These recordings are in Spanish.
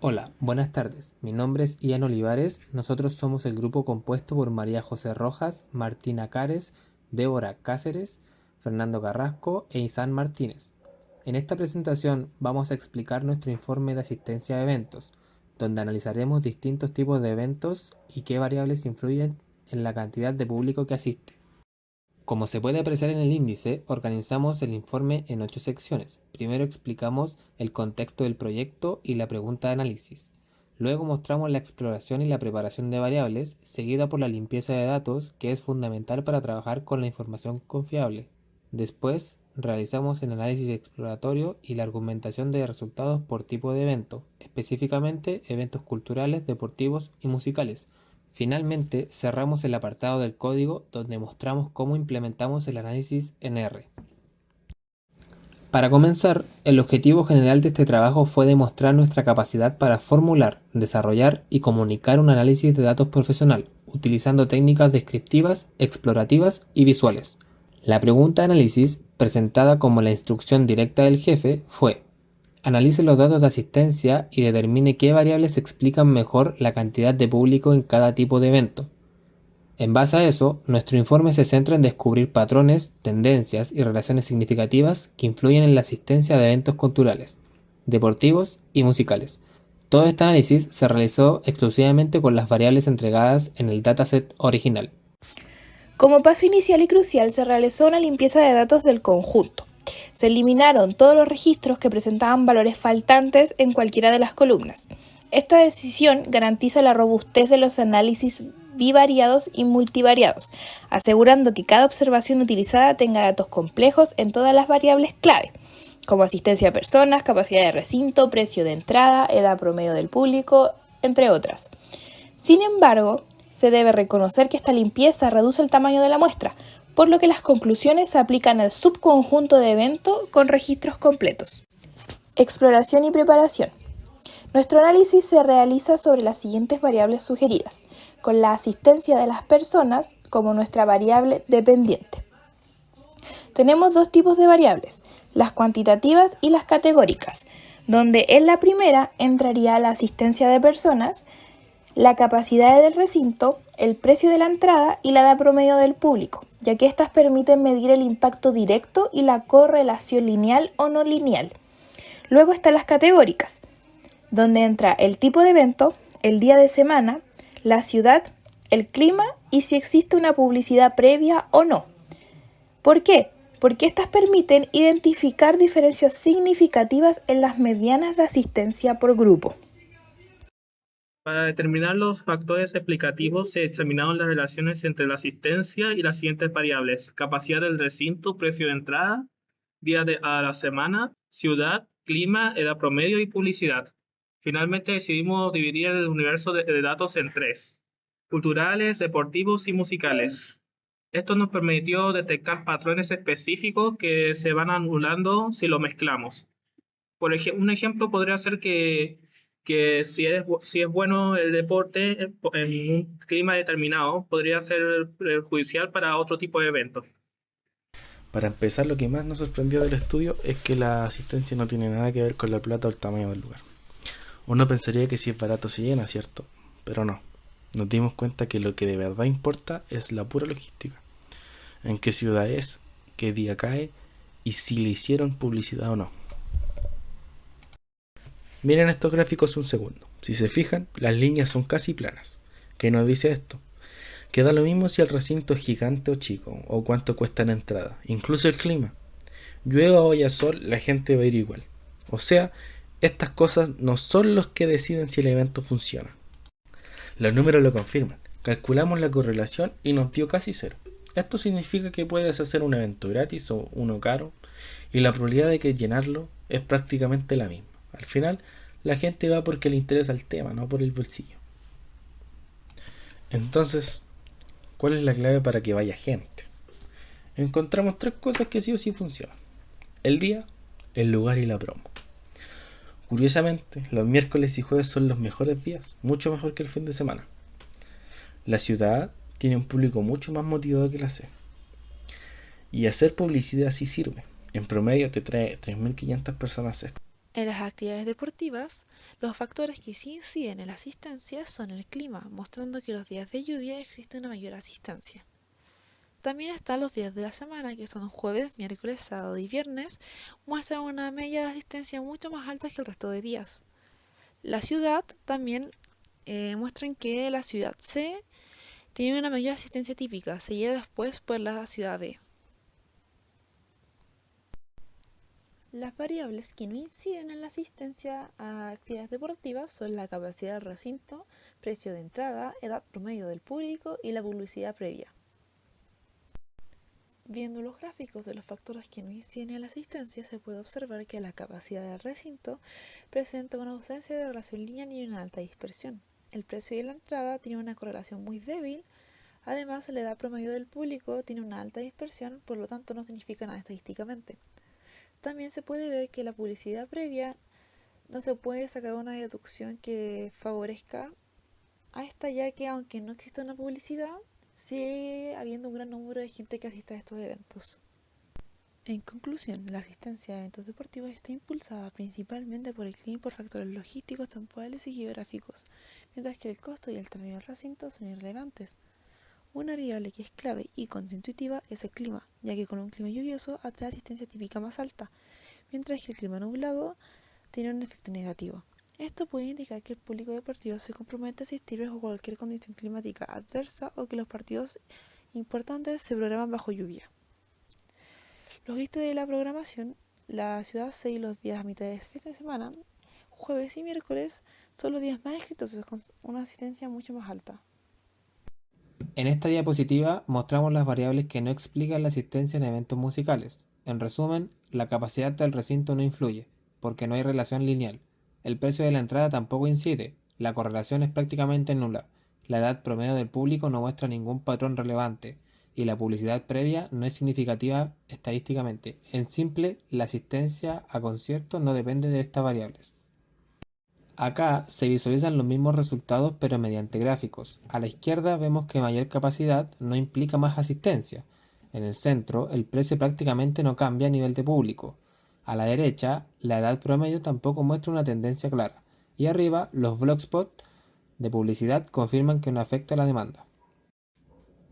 Hola, buenas tardes. Mi nombre es Ian Olivares. Nosotros somos el grupo compuesto por María José Rojas, Martina Cares, Débora Cáceres, Fernando Carrasco e Isán Martínez. En esta presentación vamos a explicar nuestro informe de asistencia a eventos, donde analizaremos distintos tipos de eventos y qué variables influyen en la cantidad de público que asiste. Como se puede apreciar en el índice, organizamos el informe en 8 secciones. Primero explicamos el contexto del proyecto y la pregunta de análisis. Luego mostramos la exploración y la preparación de variables, seguida por la limpieza de datos, que es fundamental para trabajar con la información confiable. Después, realizamos el análisis exploratorio y la argumentación de resultados por tipo de evento, específicamente eventos culturales, deportivos y musicales. Finalmente, cerramos el apartado del código donde mostramos cómo implementamos el análisis en R. Para comenzar, el objetivo general de este trabajo fue demostrar nuestra capacidad para formular, desarrollar y comunicar un análisis de datos profesional, utilizando técnicas descriptivas, explorativas y visuales. La pregunta de análisis, presentada como la instrucción directa del jefe, fue: analice los datos de asistencia y determine qué variables explican mejor la cantidad de público en cada tipo de evento. En base a eso, nuestro informe se centra en descubrir patrones, tendencias y relaciones significativas que influyen en la asistencia de eventos culturales, deportivos y musicales. Todo este análisis se realizó exclusivamente con las variables entregadas en el dataset original. Como paso inicial y crucial, se realizó una limpieza de datos del conjunto. Se eliminaron todos los registros que presentaban valores faltantes en cualquiera de las columnas. Esta decisión garantiza la robustez de los análisis bivariados y multivariados, asegurando que cada observación utilizada tenga datos complejos en todas las variables clave, como asistencia a personas, capacidad de recinto, precio de entrada, edad promedio del público, entre otras. Sin embargo, se debe reconocer que esta limpieza reduce el tamaño de la muestra, por lo que las conclusiones se aplican al subconjunto de evento con registros completos. Exploración y preparación. Nuestro análisis se realiza sobre las siguientes variables sugeridas, con la asistencia de las personas como nuestra variable dependiente. Tenemos dos tipos de variables, las cuantitativas y las categóricas, donde en la primera entraría la asistencia de personas, la capacidad del recinto, el precio de la entrada y la edad promedio del público, ya que estas permiten medir el impacto directo y la correlación lineal o no lineal. Luego están las categóricas, donde entra el tipo de evento, el día de semana, la ciudad, el clima y si existe una publicidad previa o no. ¿Por qué? Porque estas permiten identificar diferencias significativas en las medianas de asistencia por grupo. Para determinar los factores explicativos se examinaron las relaciones entre la asistencia y las siguientes variables: capacidad del recinto, precio de entrada, día a la semana, ciudad, clima, edad promedio y publicidad. Finalmente decidimos dividir el universo de datos en tres: culturales, deportivos y musicales. Esto nos permitió detectar patrones específicos que se van anulando si lo mezclamos. Un ejemplo podría ser que si es bueno el deporte en un clima determinado, podría ser perjudicial para otro tipo de eventos. Para empezar, lo que más nos sorprendió del estudio es que la asistencia no tiene nada que ver con la plata o el tamaño del lugar. Uno pensaría que si es barato se llena, ¿cierto? Pero no. Nos dimos cuenta que lo que de verdad importa es la pura logística. En qué ciudad es, qué día cae y si le hicieron publicidad o no. Miren estos gráficos un segundo. Si se fijan, las líneas son casi planas. ¿Qué nos dice esto? Que da lo mismo si el recinto es gigante o chico, o cuánto cuesta la entrada, incluso el clima. Llueva o haya sol, la gente va a ir igual. O sea, estas cosas no son los que deciden si el evento funciona. Los números lo confirman. Calculamos la correlación y nos dio casi cero. Esto significa que puedes hacer un evento gratis o uno caro, y la probabilidad de que llenarlo es prácticamente la misma. Al final, la gente va porque le interesa el tema, no por el bolsillo. Entonces, ¿cuál es la clave para que vaya gente? Encontramos tres cosas que sí o sí funcionan: el día, el lugar y la promo. Curiosamente, los miércoles y jueves son los mejores días, mucho mejor que el fin de semana. La ciudad tiene un público mucho más motivado que la C. Y hacer publicidad sí sirve. En promedio te trae 3.500 personas extra. En las actividades deportivas, los factores que sí inciden en la asistencia son el clima, mostrando que los días de lluvia existe una mayor asistencia. También están los días de la semana, que son jueves, miércoles, sábado y viernes, muestran una media de asistencia mucho más alta que el resto de días. La ciudad también muestran que la ciudad C tiene una mayor asistencia típica, seguida después por la ciudad B. Las variables que no inciden en la asistencia a actividades deportivas son la capacidad del recinto, precio de entrada, edad promedio del público y la publicidad previa. Viendo los gráficos de los factores que no inciden en la asistencia, se puede observar que la capacidad del recinto presenta una ausencia de relación lineal y una alta dispersión. El precio de la entrada tiene una correlación muy débil. Además, la edad promedio del público tiene una alta dispersión, por lo tanto no significa nada estadísticamente. También se puede ver que la publicidad previa no se puede sacar una deducción que favorezca a esta, ya que aunque no exista una publicidad, sigue habiendo un gran número de gente que asiste a estos eventos. En conclusión, la asistencia a eventos deportivos está impulsada principalmente por el clima y por factores logísticos, temporales y geográficos, mientras que el costo y el tamaño del recinto son irrelevantes. Una variable que es clave y contraintuitiva es el clima, ya que con un clima lluvioso atrae asistencia típica más alta, mientras que el clima nublado tiene un efecto negativo. Esto puede indicar que el público deportivo se compromete a asistir bajo cualquier condición climática adversa o que los partidos importantes se programan bajo lluvia. Los listas de la programación, la ciudad 6 los días a mitad de fin de semana, jueves y miércoles son los días más exitosos con una asistencia mucho más alta. En esta diapositiva mostramos las variables que no explican la asistencia en eventos musicales. En resumen, la capacidad del recinto no influye, porque no hay relación lineal. El precio de la entrada tampoco incide, la correlación es prácticamente nula. La edad promedio del público no muestra ningún patrón relevante, y la publicidad previa no es significativa estadísticamente. En simple, la asistencia a conciertos no depende de estas variables. Acá se visualizan los mismos resultados pero mediante gráficos. A la izquierda vemos que mayor capacidad no implica más asistencia. En el centro, el precio prácticamente no cambia a nivel de público. A la derecha, la edad promedio tampoco muestra una tendencia clara. Y arriba, los blogspot de publicidad confirman que no afecta la demanda.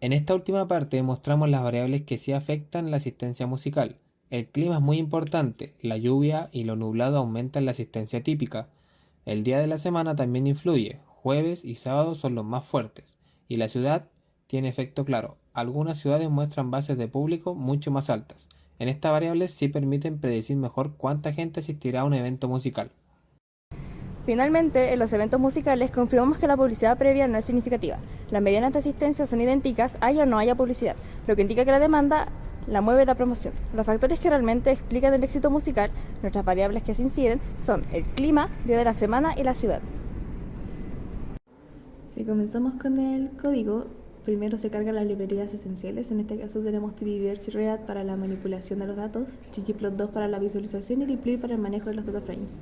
En esta última parte mostramos las variables que sí afectan la asistencia musical. El clima es muy importante, la lluvia y lo nublado aumentan la asistencia típica. El día de la semana también influye, jueves y sábados son los más fuertes, y la ciudad tiene efecto claro. Algunas ciudades muestran bases de público mucho más altas. En estas variables sí permiten predecir mejor cuánta gente asistirá a un evento musical. Finalmente, en los eventos musicales confirmamos que la publicidad previa no es significativa. Las medianas de asistencia son idénticas, haya o no haya publicidad, lo que indica que la demanda la mueve la promoción. Los factores que realmente explican el éxito musical, nuestras variables que se inciden, son el clima, día de la semana y la ciudad. Si comenzamos con el código, primero se cargan las librerías esenciales. En este caso tenemos TDDRs y React para la manipulación de los datos, ggplot2 para la visualización y deploy para el manejo de los data frames.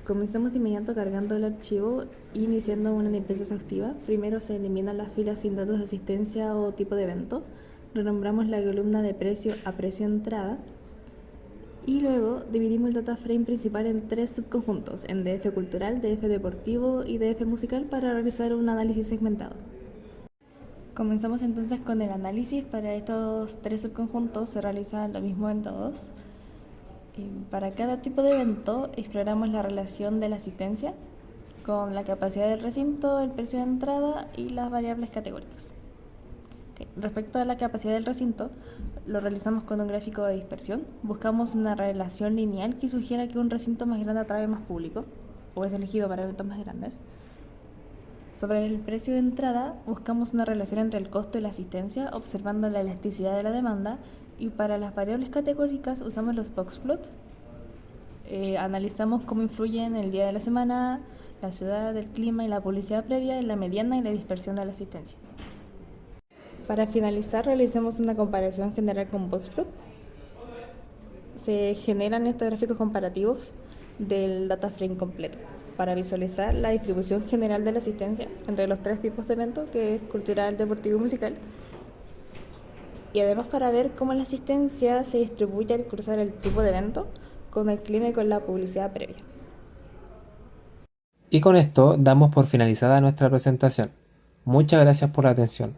Comenzamos de inmediato cargando el archivo e iniciando una limpieza exhaustiva. Primero se eliminan las filas sin datos de asistencia o tipo de evento. Renombramos la columna de precio a precio entrada y luego dividimos el data frame principal en 3 subconjuntos, en DF cultural, DF deportivo y DF musical, para realizar un análisis segmentado. Comenzamos entonces con el análisis. Para estos 3 subconjuntos se realiza lo mismo en todos. Para cada tipo de evento exploramos la relación de la asistencia con la capacidad del recinto, el precio de entrada y las variables categóricas. Respecto a la capacidad del recinto, lo realizamos con un gráfico de dispersión. Buscamos una relación lineal que sugiera que un recinto más grande atrae más público o es elegido para eventos más grandes. Sobre el precio de entrada, buscamos una relación entre el costo y la asistencia, observando la elasticidad de la demanda, y para las variables categóricas usamos los boxplot. Analizamos cómo influyen el día de la semana, la ciudad, el clima y la publicidad previa en la mediana y la dispersión de la asistencia. Para finalizar, realicemos una comparación general con boxplot. Se generan estos gráficos comparativos del data frame completo para visualizar la distribución general de la asistencia entre los 3 tipos de eventos, que es cultural, deportivo y musical, y además para ver cómo la asistencia se distribuye al cruzar el tipo de evento con el clima y con la publicidad previa. Y con esto damos por finalizada nuestra presentación. Muchas gracias por la atención.